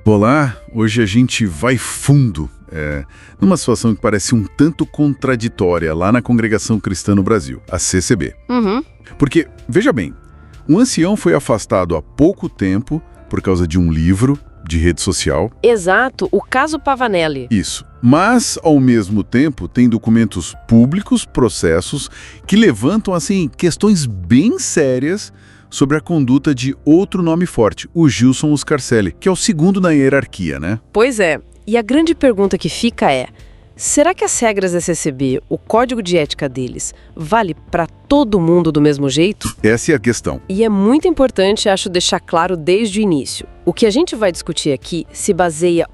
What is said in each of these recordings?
Olá, hoje a gente vai fundo, numa situação que parece um tanto contraditória lá na Congregação Cristã no Brasil, a CCB. Porque, veja bem, um ancião foi afastado há pouco tempo por causa de um livro de rede social. Exato, o caso Pavanelli. Isso. Mas, ao mesmo tempo, tem documentos públicos, processos, que levantam, assim, questões bem sérias sobre a conduta de outro nome forte, o Gilson Scarcelli, que é o segundo na hierarquia, né? Pois é, e a grande pergunta que fica é, será que as regras da CCB, o código de ética deles, vale para todo mundo do mesmo jeito? Essa é a questão. E é muito importante, acho, deixar claro desde o início. O que a gente vai discutir aqui se baseia,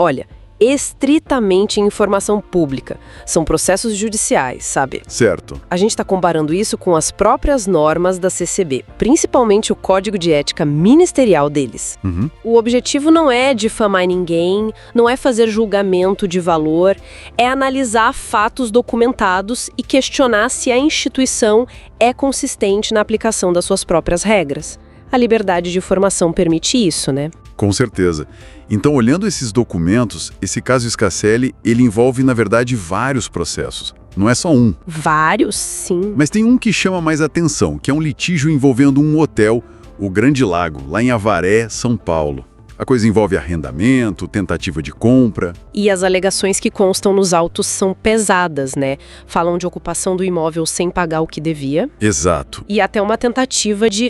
estritamente em informação pública. São processos judiciais, sabe? Certo. A gente está comparando isso com as próprias normas da CCB, principalmente o código de ética ministerial deles. O objetivo não é difamar ninguém, não é fazer julgamento de valor, é analisar fatos documentados e questionar se a instituição é consistente na aplicação das suas próprias regras. A liberdade de informação permite isso, né? Com certeza. Então, olhando esses documentos, esse caso Scarcelli, ele envolve, na verdade, vários processos. Não é só um. Vários, sim. Mas tem um que chama mais atenção, que é um litígio envolvendo um hotel, o Grande Lago, lá em Avaré, São Paulo. A coisa envolve arrendamento, tentativa de compra. E as alegações que constam nos autos são pesadas, né? Falam de ocupação do imóvel sem pagar o que devia. Exato. E até uma tentativa de,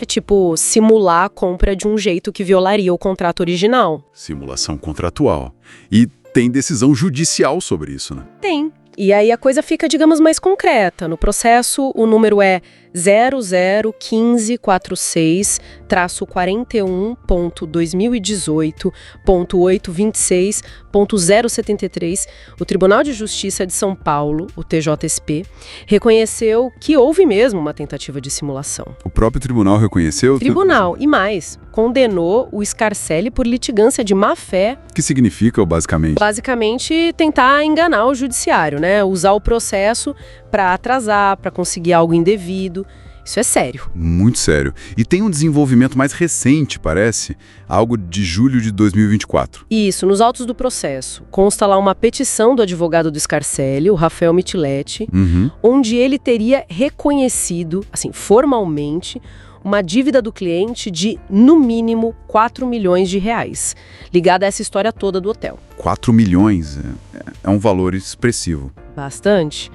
simular a compra de um jeito que violaria o contrato original. Simulação contratual. E tem decisão judicial sobre isso, né? Tem. E aí a coisa fica, digamos, mais concreta. No processo, o número é 001546.2018.826.073. O Tribunal de Justiça de São Paulo, o TJSP, reconheceu que houve mesmo uma tentativa de simulação. O próprio tribunal reconheceu? Tribunal, e mais, condenou o Scarcelli por litigância de má-fé. O que significa, basicamente? Basicamente, tentar enganar o judiciário, né? Usar o processo para atrasar, para conseguir algo indevido. Isso é sério. Muito sério. E tem um desenvolvimento mais recente, parece, algo de julho de 2024. Isso, nos autos do processo. Consta lá uma petição do advogado do Scarcelli, o Rafael Mitteletti, onde ele teria reconhecido, formalmente, uma dívida do cliente de, no mínimo, 4 milhões de reais, ligada a essa história toda do hotel. 4 milhões é um valor expressivo. Bastante.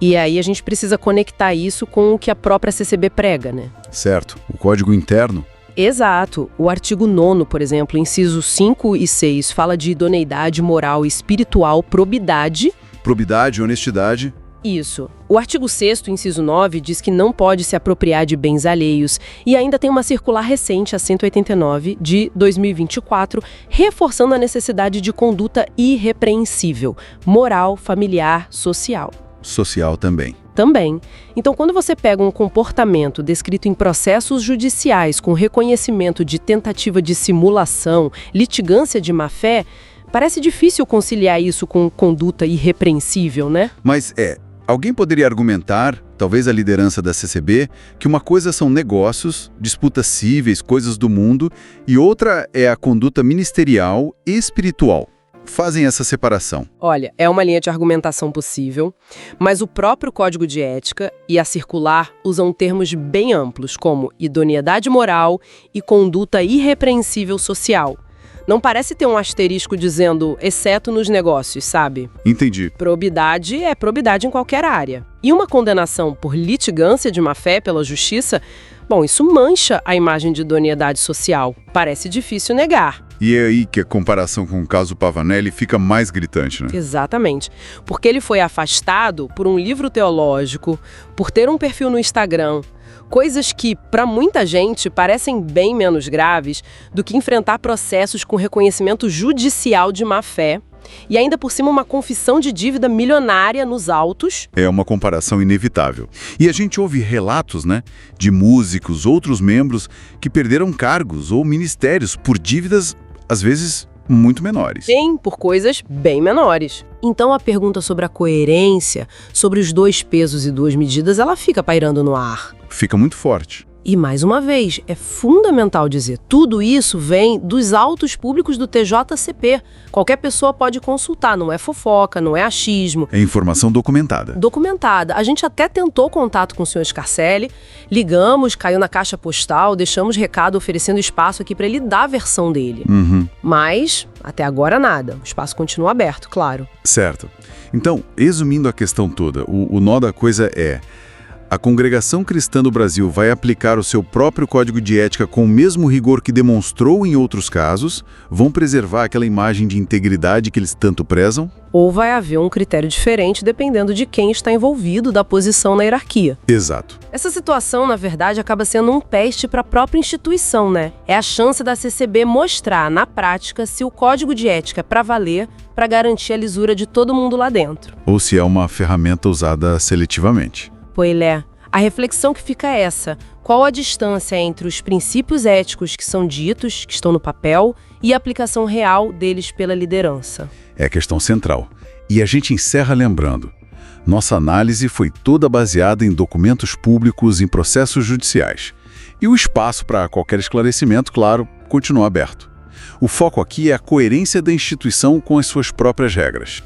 E aí a gente precisa conectar isso com o que a própria CCB prega, né? Certo. O código interno? Exato. O artigo 9º, por exemplo, incisos 5 e 6, fala de idoneidade moral e espiritual, probidade. Probidade, honestidade. Isso. O artigo 6º, inciso 9, diz que não pode se apropriar de bens alheios. E ainda tem uma circular recente, a 189, de 2024, reforçando a necessidade de conduta irrepreensível, moral, familiar, social. Social também. Também. Então, quando você pega um comportamento descrito em processos judiciais com reconhecimento de tentativa de simulação, litigância de má-fé, parece difícil conciliar isso com conduta irrepreensível, né? Mas alguém poderia argumentar, talvez a liderança da CCB, que uma coisa são negócios, disputas cíveis, coisas do mundo, e outra é a conduta ministerial e espiritual. Fazem essa separação. Olha, é uma linha de argumentação possível, mas o próprio Código de Ética e a circular usam termos bem amplos, como idoneidade moral e conduta irrepreensível social. Não parece ter um asterisco dizendo, exceto nos negócios, sabe? Entendi. Probidade é probidade em qualquer área. E uma condenação por litigância de má-fé pela justiça, isso mancha a imagem de idoneidade social. Parece difícil negar. E é aí que a comparação com o caso Pavanelli fica mais gritante, né? Exatamente. Porque ele foi afastado por um livro teológico, por ter um perfil no Instagram. Coisas que, para muita gente, parecem bem menos graves do que enfrentar processos com reconhecimento judicial de má-fé e ainda por cima uma confissão de dívida milionária nos autos. É uma comparação inevitável. E a gente ouve relatos, de músicos, outros membros que perderam cargos ou ministérios por dívidas, às vezes, muito menores. Sim, por coisas bem menores. Então a pergunta sobre a coerência, sobre os dois pesos e duas medidas, ela fica pairando no ar. Fica muito forte. E, mais uma vez, é fundamental dizer, tudo isso vem dos autos públicos do TJCP. Qualquer pessoa pode consultar, não é fofoca, não é achismo. É informação documentada. Documentada. A gente até tentou contato com o senhor Scarcelli, ligamos, caiu na caixa postal, deixamos recado oferecendo espaço aqui para ele dar a versão dele. Mas, até agora, nada. O espaço continua aberto, claro. Certo. Então, resumindo a questão toda, o nó da coisa é: a Congregação Cristã do Brasil vai aplicar o seu próprio código de ética com o mesmo rigor que demonstrou em outros casos? Vão preservar aquela imagem de integridade que eles tanto prezam? Ou vai haver um critério diferente dependendo de quem está envolvido, da posição na hierarquia. Exato. Essa situação, na verdade, acaba sendo um teste para a própria instituição, né? É a chance da CCB mostrar, na prática, se o código de ética é para valer, para garantir a lisura de todo mundo lá dentro. Ou se é uma ferramenta usada seletivamente. Poilé, a reflexão que fica é essa: qual a distância entre os princípios éticos que são ditos, que estão no papel, e a aplicação real deles pela liderança? É a questão central. E a gente encerra lembrando: nossa análise foi toda baseada em documentos públicos, em processos judiciais. E o espaço para qualquer esclarecimento, claro, continua aberto. O foco aqui é a coerência da instituição com as suas próprias regras.